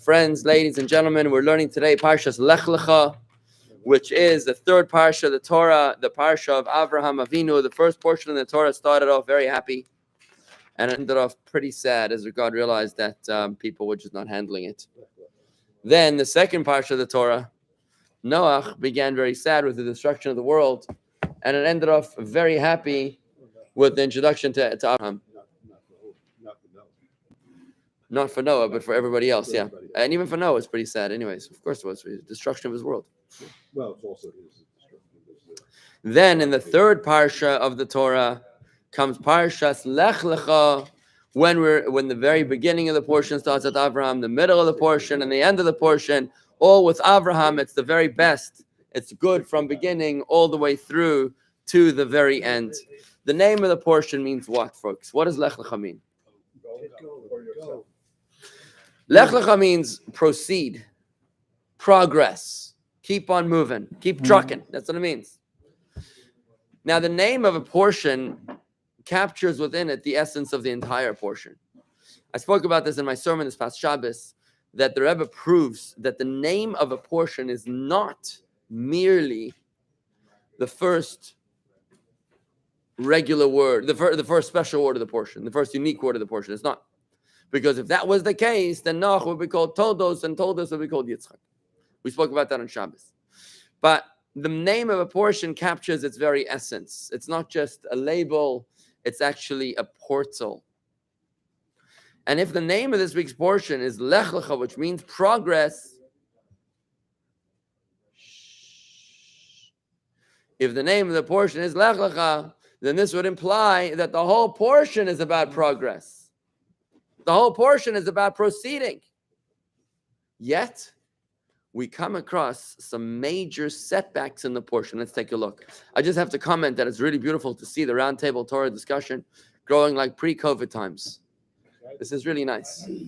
Friends, ladies and gentlemen, we're learning today Parshas Lecha, which is the third Parsha of the Torah, the Parsha of Avraham Avinu. The first portion of the Torah started off very happy and ended off pretty sad as God realized that people were just not handling it. Then the second Parsha of the Torah, Noach, began very sad with the destruction of the world, and it ended off very happy with the introduction to Abraham. Not for Noah, but for everybody else, yeah. And even for Noah, it's pretty sad. Anyways, of course it was. The destruction of his world. Well, it's also his destruction. Then in the third Parsha of the Torah comes Parshas Lecha, when the very beginning of the portion starts at Abraham, the middle of the portion, and the end of the portion, all with Abraham. It's the very best. It's good from beginning all the way through to the very end. The name of the portion means what, folks? What does Lecha mean? Go. Lecha means proceed, progress, keep on moving, keep trucking. That's what it means. Now, the name of a portion captures within it the essence of the entire portion. I spoke about this in my sermon this past Shabbos, that the Rebbe proves that the name of a portion is not merely the first regular word, the first special word of the portion, the first unique word of the portion. It's not. Because if that was the case, then Noach would be called Todos, and Todos would be called Yitzchak. We spoke about that on Shabbos. But the name of a portion captures its very essence. It's not just a label, it's actually a portal. And if the name of this week's portion is Lech Lecha, which means progress, if the name of the portion is Lech Lecha, then this would imply that the whole portion is about progress. The whole portion is about proceeding. Yet, we come across some major setbacks in the portion. Let's take a look. I just have to comment that it's really beautiful to see the roundtable Torah discussion growing like pre-COVID times. This is really nice. I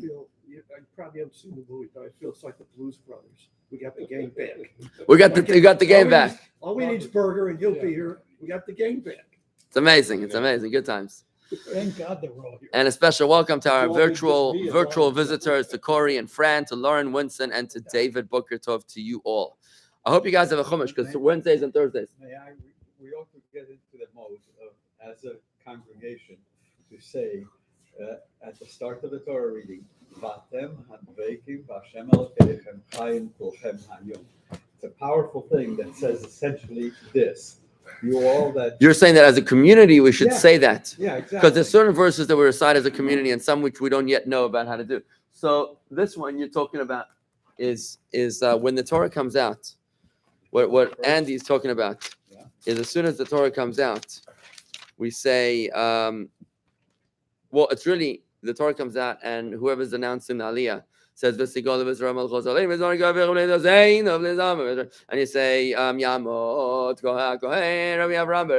probably haven't seen the movie, but I feel it's like the Blues Brothers. We got the game back. We got the game back. All we need is Burger, and you'll be here. We got the game back. It's amazing. It's amazing. Good times. Thank God they're all here. And a special welcome to our virtual visitors, to Corey and Fran, to Lauren Winston, and to David Booker Tov, to you all. I hope you guys have a chumash, because Wednesdays and Thursdays. We ought to get into the mode of, as a congregation, to say at the start of the Torah reading, Vatem hadveikim v'Hashem Elokeichem chayim kulchem hayom. It's a powerful thing that says essentially this. You're saying that as a community we should say that. Yeah, exactly. Because there's certain verses that we recite as a community and some which we don't yet know about how to do. So this one you're talking about is when the Torah comes out. What Andy is talking about is as soon as the Torah comes out, we say, it's really the Torah comes out and whoever's announcing the Aliyah says, and you say, Yamot, Kohen, Rabbi Avraham,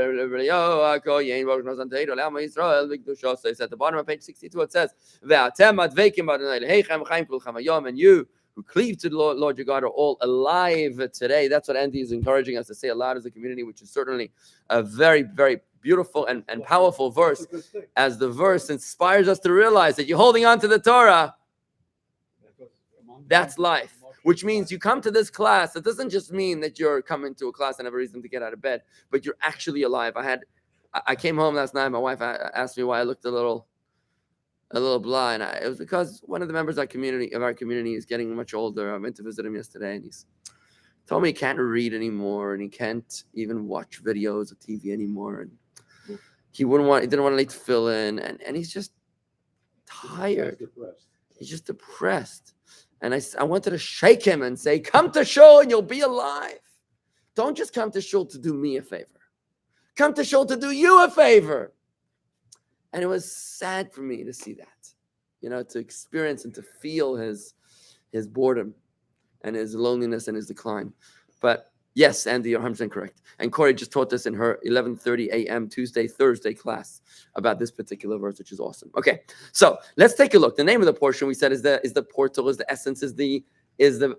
says at the bottom of page 62, it says, and you who cleave to the Lord your God are all alive today. That's what Andy is encouraging us to say aloud as a community, which is certainly a very, very beautiful and powerful verse, as the verse inspires us to realize that you're holding on to the Torah. That's life, which means you come to this class. It doesn't just mean that you're coming to a class and have a reason to get out of bed, but you're actually alive. I came home last night. My wife asked me why I looked a little blind. It was because one of the members of our community is getting much older. I went to visit him yesterday, and he's told me he can't read anymore, and he can't even watch videos or TV anymore, and he didn't want to fill in, and he's just tired. He's just depressed. And I wanted to shake him and say, come to shul and you'll be alive. Don't just come to shul to do me a favor. Come to shul to do you a favor. And it was sad for me to see that, to experience and to feel his boredom and his loneliness and his decline. But yes, Andy, you're 100% correct. And Corey just taught us in her 11:30 a.m. Thursday class about this particular verse, which is awesome. Okay, so let's take a look. The name of the portion we said is the portal, is the essence, is the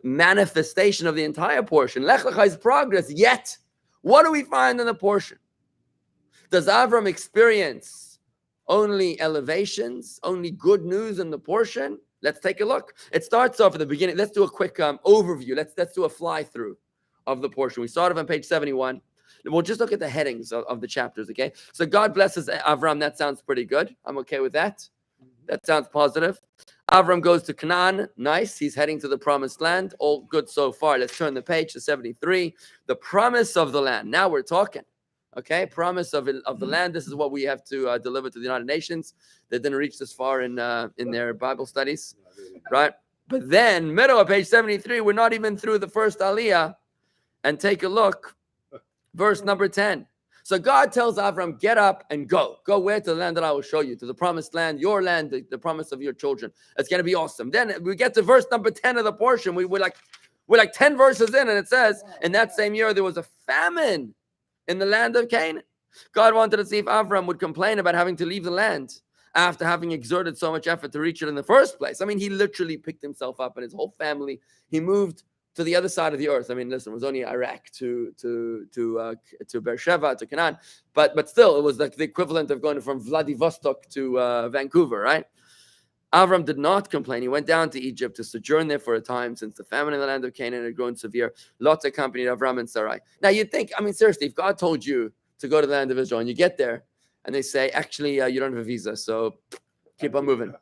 manifestation of the entire portion. Lech Lecha is progress. Yet, what do we find in the portion? Does Avram experience only elevations, only good news in the portion? Let's take a look. It starts off at the beginning. Let's do a quick overview. Let's do a fly through of the portion. We started on page 71. We'll just look at the headings of the chapters, okay? So God blesses Avram. That sounds pretty good. I'm okay with that. That sounds positive. Avram goes to Canaan. Nice. He's heading to the promised land. All good so far. Let's turn the page to 73. The promise of the land. Now we're talking. Okay, promise of the land. This is what we have to deliver to the United Nations. They didn't reach this far in their Bible studies, right? But then, middle of page 73, we're not even through the first aliyah. And take a look, verse number 10. So God tells Avram, get up and go. Go where? To the land that I will show you, to the promised land, your land, the promise of your children. It's going to be awesome. Then we get to verse number 10 of the portion. We're like 10 verses in, and it says, in that same year, there was a famine in the land of Canaan. God wanted to see if Avram would complain about having to leave the land after having exerted so much effort to reach it in the first place. I mean, he literally picked himself up and his whole family. He moved to the other side of the earth. I mean, listen, it was only Iraq to Beersheba, to Canaan, but still, it was like the equivalent of going from Vladivostok to Vancouver, right? Avram did not complain. He went down to Egypt to sojourn there for a time, since the famine in the land of Canaan had grown severe. Lot accompanied Avram and Sarai. Now, you'd think, I mean, seriously, if God told you to go to the land of Israel and you get there and they say, actually, you don't have a visa, so keep on moving,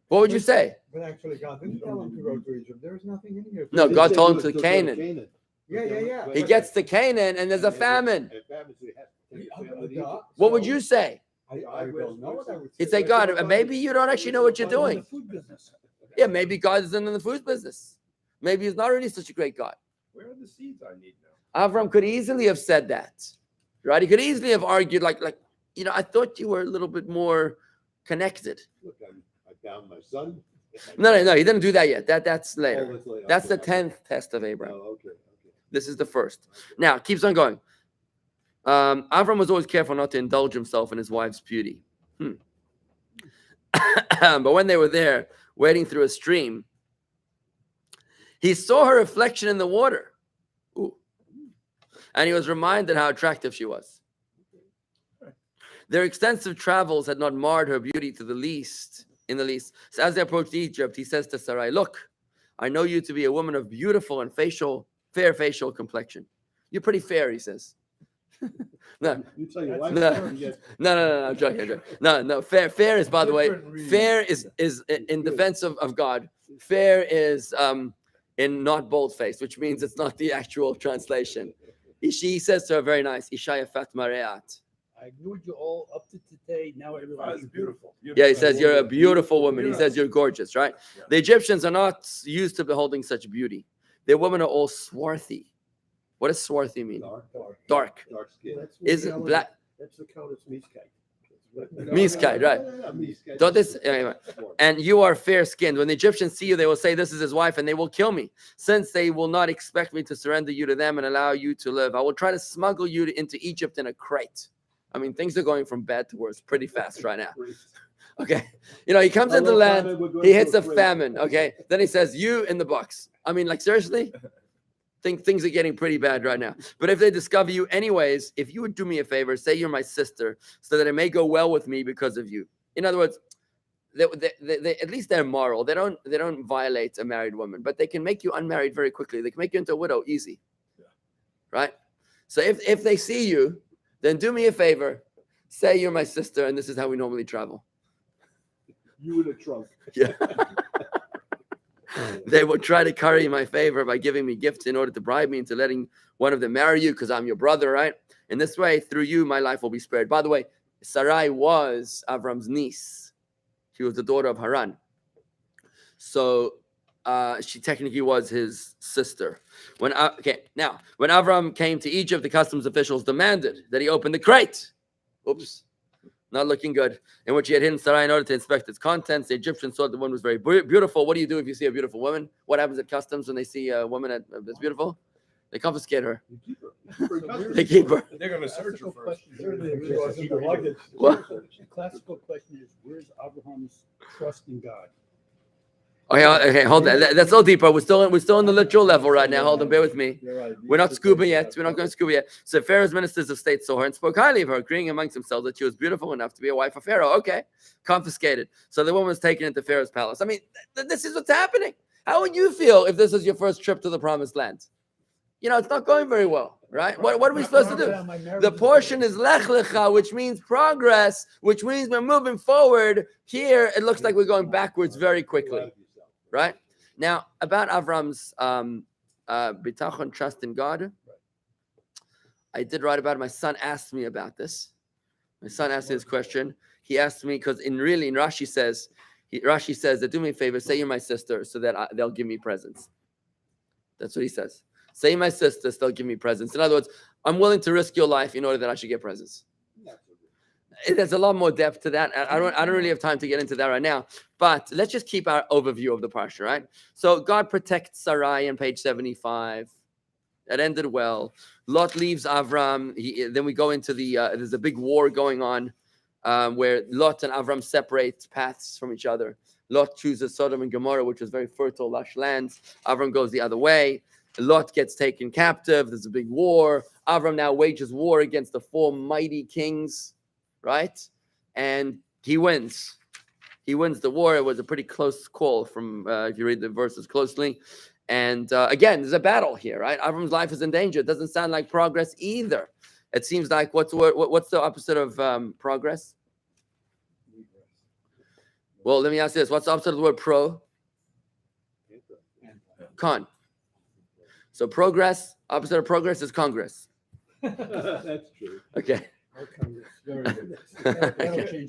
what would you say? But actually, God didn't tell him to go to Egypt. There was nothing in here. No, God told him to Canaan. Yeah. He gets to Canaan and there's a famine. What would you say? I don't know what I would say. He'd say, God, maybe you don't actually know what you're doing. Yeah, maybe God isn't in the food business. Maybe he's not really such a great God. Where are the seeds I need now? Avram could easily have said that, right? He could easily have argued, like, I thought you were a little bit more connected. Look, I found my son. No, he didn't do that yet. That's later. Oh, that's later. That's the Okay. 10th test of Abraham. Oh, okay. This is the first. Now, it keeps on going. Avram was always careful not to indulge himself in his wife's beauty. But when they were there, wading through a stream, he saw her reflection in the water. Ooh. And he was reminded how attractive she was. Their extensive travels had not marred her beauty in the least. So as they approached Egypt, he says to Sarai, look, I know you to be a woman of beautiful and fair facial complexion. You're pretty fair, he says. No, You tell your wife. no, I'm joking. No. Fair is, by the way, fair is in defense of God. Fair is in not bold-faced, which means it's not the actual translation. He says to her, very nice, Ishaya Fat Mareat. I ignored you all up to today. Now Oh, everybody's it's beautiful. Yeah, he says you're a beautiful woman. He says you're gorgeous, right? Yeah. The Egyptians are not used to beholding such beauty. Their women are all swarthy. What does swarthy mean? Dark. Dark skin. Is it black? That's the countess Miskite. Miskite, right. Don't this anyway. And you are fair-skinned. When the Egyptians see you, they will say, this is his wife, and they will kill me, since they will not expect me to surrender you to them and allow you to live. I will try to smuggle you into Egypt in a crate. I mean, things are going from bad to worse pretty fast right now. Okay. He comes into the land, he hits a famine. Okay. Then he says, you in the box. I mean, like, seriously? Things are getting pretty bad right now. But if they discover you anyways, if you would do me a favor, say you're my sister, so that it may go well with me because of you. In other words, they at least they're moral. They don't violate a married woman, but they can make you unmarried very quickly. They can make you into a widow easy. Yeah. Right? So if they see you, then do me a favor, say you're my sister, and this is how we normally travel. You in a trunk. Yeah. They will try to curry my favor by giving me gifts in order to bribe me into letting one of them marry you, because I'm your brother, right? In this way, through you, my life will be spared. By the way, Sarai was Avram's niece. She was the daughter of Haran. So she technically was his sister. When Avram came to Egypt, the customs officials demanded that he open the crate. Oops. Not looking good. In which he had hidden Sarai in order to inspect its contents. The Egyptians thought the woman was very beautiful. What do you do if you see a beautiful woman? What happens at customs when they see a woman that's beautiful? They confiscate her. You keep her. They keep her. They're going to search her first. The classical question is, where's Abraham's trust in God? Okay, hold on. That's a little deeper. We're still in the literal level right now. Hold on, bear with me. You're right. We're not scuba yet. We're not going scuba yet. So Pharaoh's ministers of state saw her and spoke highly of her, agreeing amongst themselves that she was beautiful enough to be a wife of Pharaoh. Okay, confiscated. So the woman was taken into Pharaoh's palace. I mean, this is what's happening. How would you feel if this was your first trip to the promised land? It's not going very well, right? What are we supposed to do? The portion is Lech Lecha, which means progress, which means we're moving forward. Here, it looks like we're going backwards very quickly, right? Now, about Avram's bitachon, trust in God, I did write about it. My son asked me about this. My son asked me this question. He asked me because in Rashi says that do me a favor, say you're my sister so that they'll give me presents. That's what he says. Say my sister, they'll give me presents. In other words, I'm willing to risk your life in order that I should get presents. There's a lot more depth to that. I don't really have time to get into that right now. But let's just keep our overview of the Parsha, right? So God protects Sarai on page 75. That ended well. Lot leaves Avram. Then we go into there's a big war going on where Lot and Avram separate paths from each other. Lot chooses Sodom and Gomorrah, which was very fertile, lush lands. Avram goes the other way. Lot gets taken captive. There's a big war. Avram now wages war against the 4 mighty kings, right? And he wins. He wins the war. It was a pretty close call from, if you read the verses closely. And again, there's a battle here, right? Avram's life is in danger. It doesn't sound like progress either. It seems like what's the opposite of progress? Well, let me ask you this. What's the opposite of the word pro? Con. So progress, opposite of progress is Congress. That's true. Okay. Very good.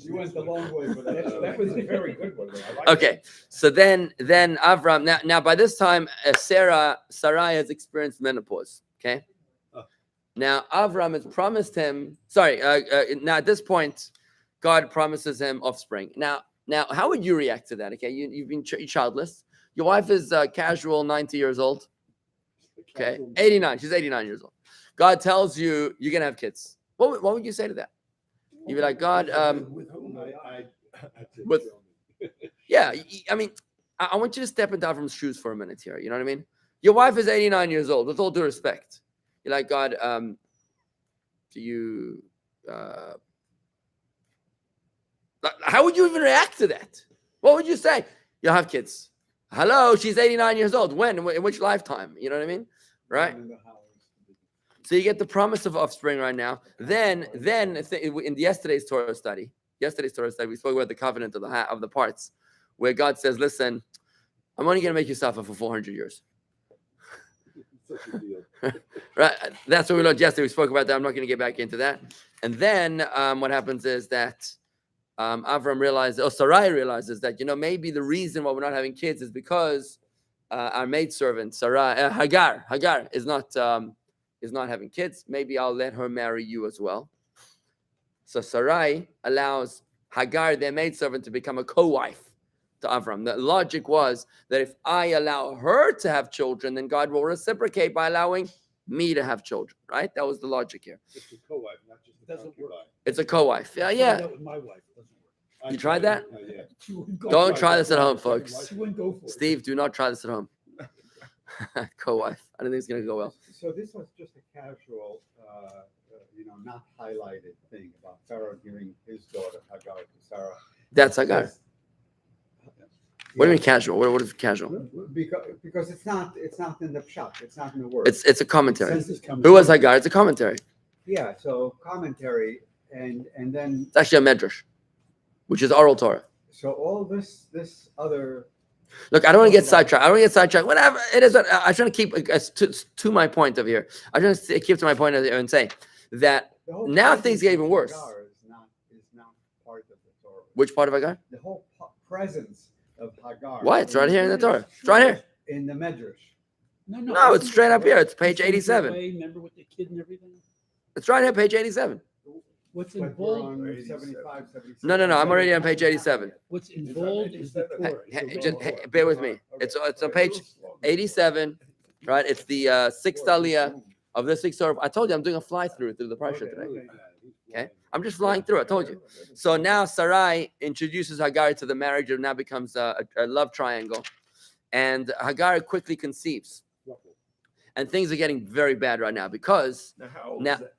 You went the long way for that. That was a very good one. I like Okay. So then Avram, now by this time, Sarai has experienced menopause. Okay. Now Avram has promised him, now at this point, God promises him offspring. Now, how would you react to that? Okay. You've been childless. Your wife is casual, 90 years old. Okay, 89. She's 89 years old. God tells you you're gonna have kids. What would you say to that? You'd be like, God, With whom? yeah. I mean, I want you to step into Avram's shoes for a minute here. You know what I mean? Your wife is 89 years old. With all due respect, you're like, God, do you? How would you even react to that? What would you say? You'll have kids. Hello, she's 89 years old. When? In which lifetime? You know what I mean? Right? So you get the promise of offspring right now. Then in yesterday's Torah study, we spoke about the covenant of the parts, where God says, listen, I'm only going to make you suffer for 400 years. Such a deal. Right? That's what we learned yesterday. We spoke about that. I'm not going to get back into that. And then what happens is that Avram Sarai realizes that, maybe the reason why we're not having kids is because our maidservant, Hagar is not having kids. Maybe I'll let her marry you as well. So Sarai allows Hagar, their maidservant, to become a co-wife to Avram. The logic was that if I allow her to have children, then God will reciprocate by allowing me to have children, right? That was the logic here. It's a co-wife, not just a Doesn't work. concubine. It's a co-wife. Yeah. That with my wife. It doesn't work. You tried that? Yeah. She wouldn't go Don't for try it. this at home, folks. She wouldn't go for it. Steve, do not try this at home. Co-wife. I don't think it's going to go well. So this was just a casual, not highlighted thing about Pharaoh giving his daughter Hagar to Sarah. That's Hagar. What do you mean casual? What is casual? Because it's not in the pshat. It's not in the word. It's a commentary. Census comes Who was in. Hagar? It's a commentary. Yeah. So commentary and then It's actually a medrash, which is oral Torah. so all this other. Look, I don't want to get sidetracked. Whatever it is, I'm trying to keep to my point of here. I'm trying to keep to my point of here and say that The whole now presence things get even of worse. Hagar is not part of the Torah. Which part of Hagar? The whole presence of Hagar. What? It's right here in the Torah. It's right here. In the Medrash. No, it's straight up here. It's page 87. Remember with the kid and everything? It's right here, page 87. What's But in we're bold? on 75, 76. No. I'm already on page 87. What's in bold is the Torah. Bear with me. It's on page 87, right? It's the sixth aliyah of this week's Torah. I told you I'm doing a fly through the Parsha today. Okay, I'm just flying through. I told you. So now Sarai introduces Hagar to the marriage. It now becomes a love triangle. and Hagar quickly conceives. And things are getting very bad right now because Now, how old Now- is that?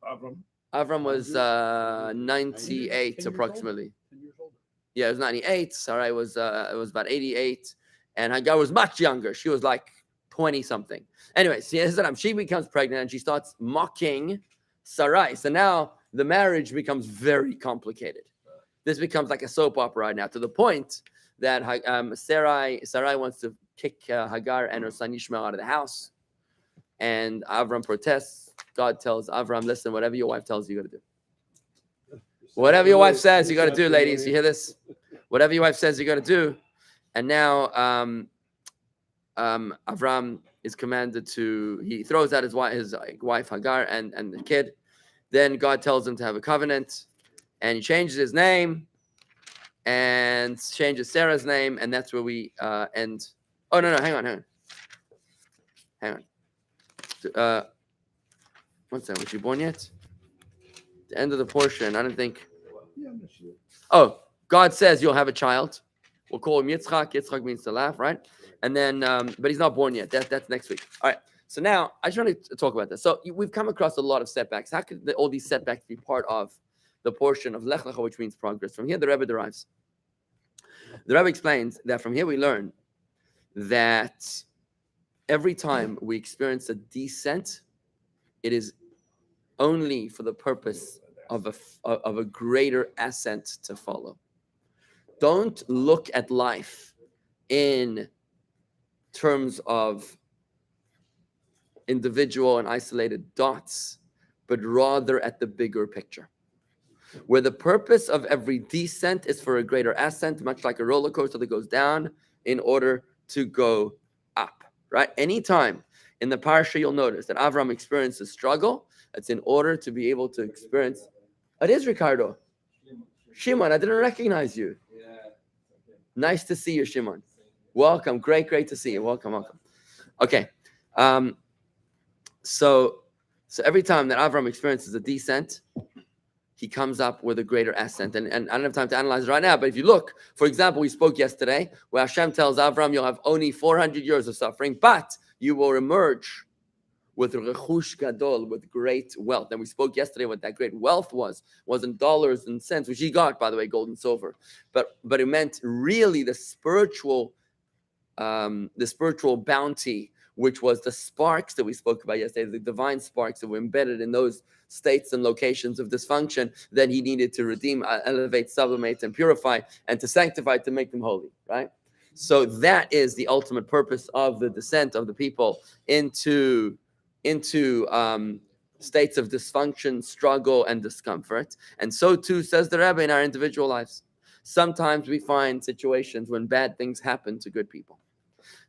Avram? Avram was 98 10 years approximately. 10 years older. Yeah, it was 98. Sarai was about 88, and Hagar was much younger. She was like 20 something. Anyway, she becomes pregnant and she starts mocking Sarai. So now the marriage becomes very complicated. This becomes like a soap opera right now, to the point that Sarai wants to kick Hagar and her son Ishmael out of the house, and Avram protests. God tells Avram, listen, whatever your wife tells you, you got to do. Whatever your wife says, you got to do, ladies. You hear this? Whatever your wife says, you got to do. And now Avram is commanded he throws out his wife Hagar and the kid. Then God tells him to have a covenant, and he changes his name and changes Sarah's name, and that's where we end. Oh, no, hang on. What's that? Was she born yet? The end of the portion. I don't think. Yeah, I'm not sure. Oh, God says you'll have a child. We'll call him Yitzchak. Yitzchak means to laugh, right? And then, but he's not born yet. That's next week. All right. So now I just want to talk about this. So we've come across a lot of setbacks. How could all these setbacks be part of the portion of Lech, which means progress? From here, the Rebbe derives. The Rebbe explains that from here we learn that every time we experience a descent, it is only for the purpose of a greater ascent to follow. Don't look at life in terms of individual and isolated dots, but rather at the bigger picture, where the purpose of every descent is for a greater ascent, much like a roller coaster that goes down in order to go up, right? Anytime in the Parsha, you'll notice that Avram experiences struggle. It's in order to be able to experience. It is Ricardo. Shimon, I didn't recognize you. Nice to see you, Shimon. Welcome. Great to see you. Welcome. Okay. So every time that Avram experiences a descent, he comes up with a greater ascent. And I don't have time to analyze it right now, but if you look, for example, we spoke yesterday where Hashem tells Avram, you'll have only 400 years of suffering, but you will emerge with rechush gadol, with great wealth. And we spoke yesterday what that great wealth wasn't dollars and cents, which he got, by the way, gold and silver, but it meant really the spiritual bounty, which was the sparks that we spoke about yesterday, the divine sparks that were embedded in those states and locations of dysfunction that he needed to redeem, elevate, sublimate, and purify, and to sanctify, to make them holy, right? So that is the ultimate purpose of the descent of the people into states of dysfunction, struggle, and discomfort. And so too, says the Rabbi, in our individual lives. Sometimes we find situations when bad things happen to good people.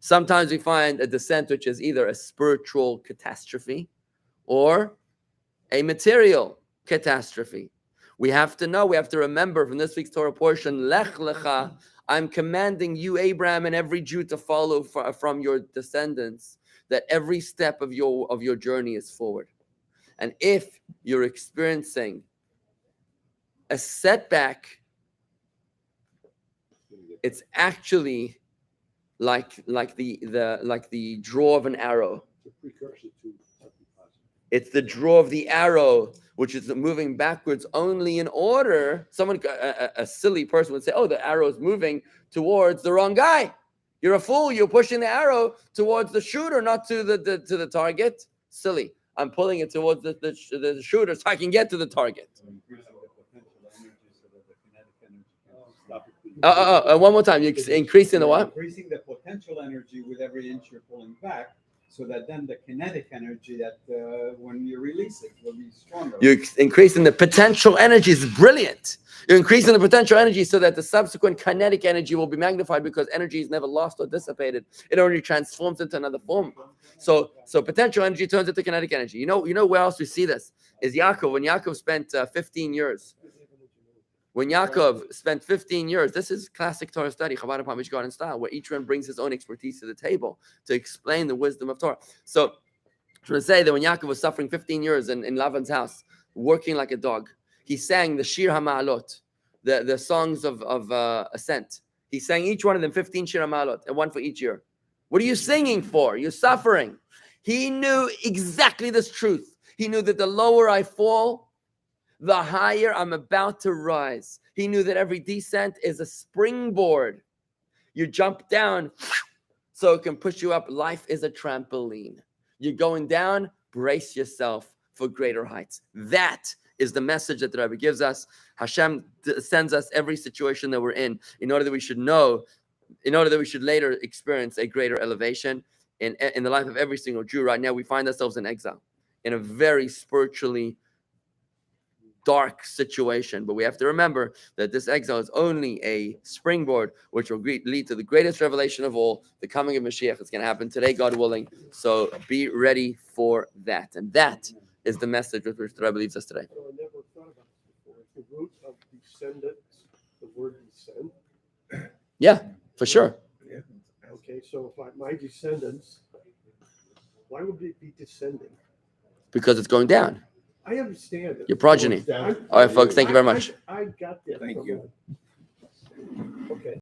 Sometimes we find a descent which is either a spiritual catastrophe or a material catastrophe. We have to remember from this week's Torah portion, Lech Lecha, I'm commanding you, Abraham, and every Jew to follow from your descendants, that every step of your journey is forward. And if you're experiencing a setback, it's actually like the draw of an arrow. The precursor to something positive. It's the draw of the arrow, which is moving backwards only in order. A silly person would say, "Oh, the arrow is moving towards the wrong guy. You're a fool. You're pushing the arrow towards the shooter, not to the target." Silly. I'm pulling it towards the shooter so I can get to the target. One more time. You're increasing the what? Increasing the potential energy with every inch you're pulling back, so that then the kinetic energy that when you release it will be stronger. You're increasing the potential energy. Is brilliant. You're increasing the potential energy so that the subsequent kinetic energy will be magnified, because energy is never lost or dissipated. It only transforms into another form. So potential energy turns into kinetic energy. You know where else we see this is Yaakov. When Yaakov spent 15 years. When Yaakov spent 15 years, this is classic Torah study, Chabad upon which garden style, where each one brings his own expertise to the table to explain the wisdom of Torah. So I want to say that when Yaakov was suffering 15 years in Lavan's house, working like a dog, he sang the Shir HaMa'alot, the songs of ascent. He sang each one of them 15 Shir Malot, and one for each year. What are you singing for? You're suffering. He knew exactly this truth. He knew that the lower I fall, the higher I'm about to rise. He knew that every descent is a springboard. You jump down so it can push you up. Life is a trampoline. You're going down, brace yourself for greater heights. That is the message that the Rabbi gives us. Hashem sends us every situation that we're in order that we should know, in order that we should later experience a greater elevation in the life of every single Jew. Right now, we find ourselves in exile, in a very spiritually dark situation. But we have to remember that this exile is only a springboard, which will lead to the greatest revelation of all, the coming of Mashiach. It's going to happen today, God willing. So be ready for that. And that is the message with which the Rabbi leaves us today. So I never thought about this before. The root of descendants, the word descend. Yeah, for sure. Okay, so if my descendants, why would it be descending? Because it's going down. I understand it. Your progeny. Down. All right, folks, thank you very much. I got that. Thank from you. Okay.